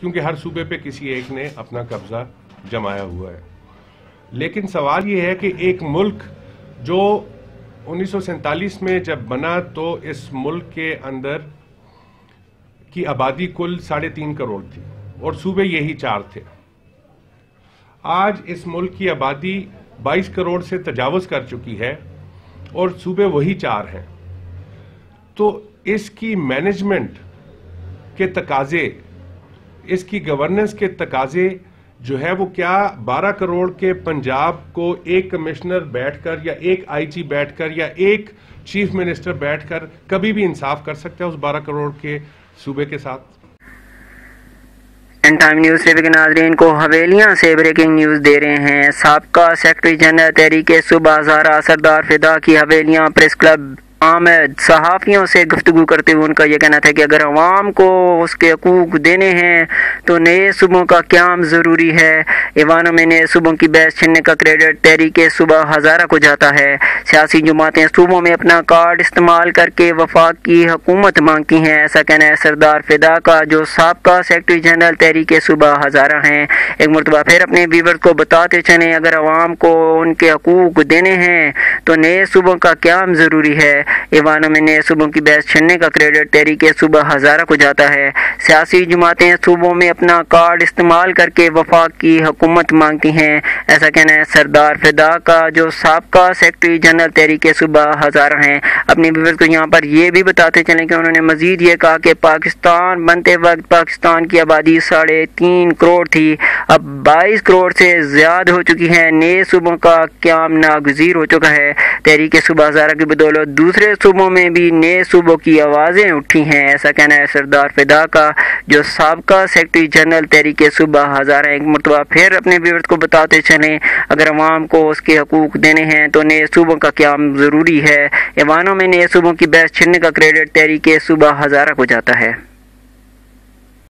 کیونکہ ہر صوبے پہ کسی ایک نے اپنا قبضہ جمایا ہوا ہے. لیکن سوال یہ ہے کہ ایک ملک جو 1947 میں جب بنا تو اس ملک کے اندر کی آبادی کل 3.5 کروڑ تھی اور صوبے یہی 4 تھے. آج اس ملک کی آبادی 22 کروڑ سے تجاوز کر چکی ہے اور صوبے وہی 4 ہیں. تو اس کی مینجمنٹ کے تقاضے، اس کی گورننس کے تقاضے جو ہے وہ کیا 12 کروڑ کے پنجاب کو ایک کمشنر بیٹھ کر یا ایک آئی جی بیٹھ کر یا ایک چیف منسٹر بیٹھ کر کبھی بھی انصاف کر سکتا ہے اس 12 کروڑ کے صوبے کے ساتھ؟ In time news T V کے ناظرین کو حویلیاں سے بریکنگ نیوز دے رہے ہیں. سابقہ سیکرٹری جنرل تحریک صوبہ ہزارہ سردار فدا کی حویلیاں پریس کلب آمد صحافیوں سے گفتگو کرتے ہوئے ان کا یہ کہنا تھا کہ اگر عوام کو اس کے حقوق دینے ہیں تو نئے صوبوں کا قیام ضروری ہے. ایوانوں میں نئے صوبوں کی بحث چھننے کا کریڈٹ تحریک صوبہ ہزارہ کو جاتا ہے. سیاسی جماعتیں صوبوں میں اپنا کارڈ استعمال کر کے وفاق کی حکومت مانگتی ہیں، ایسا کہنا ہے سردار فدا کا جو سابقہ سیکرٹری جنرل تحریک صوبہ ہزارہ ہیں. ایک مرتبہ پھر اپنے ویور کو بتاتے چلیں اگر عوام کو ان کے حقوق دینے ہیں تو نئے صوبوں کا قیام ضروری ہے. ایوانوں میں نئے صوبوں کی بحث چھننے کا کریڈٹ تحریک صوبہ ہزارہ کو جاتا ہے. سیاسی جماعتیں صوبوں میں اپنا کارڈ استعمال کر کے وفاق کی حکومت مانگتی ہیں، ایسا کہنا ہے سردار فدا کا جو سابقہ سیکرٹری جنرل تحریک صوبہ ہزارہ ہیں. اپنے ویورز کو یہاں پر یہ بھی بتاتے چلیں کہ انہوں نے مزید یہ کہا کہ پاکستان بنتے وقت پاکستان کی آبادی 3.5 کروڑ تھی، اب 22 کروڑ سے زیادہ ہو چکی ہے. نئے صوبوں کا قیام ناگزیر ہو چکا ہے. تحریک صوبہ ہزارہ کی بدولت دوسرے صوبوں میں بھی نئے صوبوں کی آوازیں اٹھی ہیں، ایسا کہنا ہے سردار فدا کا جو سابقہ سیکرٹری جنرل تحریک صوبہ ہزارہ. ایک مرتبہ پھر اپنے ویورز کو بتاتے چلیں اگر عوام کو اس کے حقوق دینے ہیں تو نئے صوبوں کا قیام ضروری ہے. ایوانوں میں نئے صوبوں کی بحث چھننے کا کریڈٹ تحریک صوبہ ہزارہ کو جاتا ہے.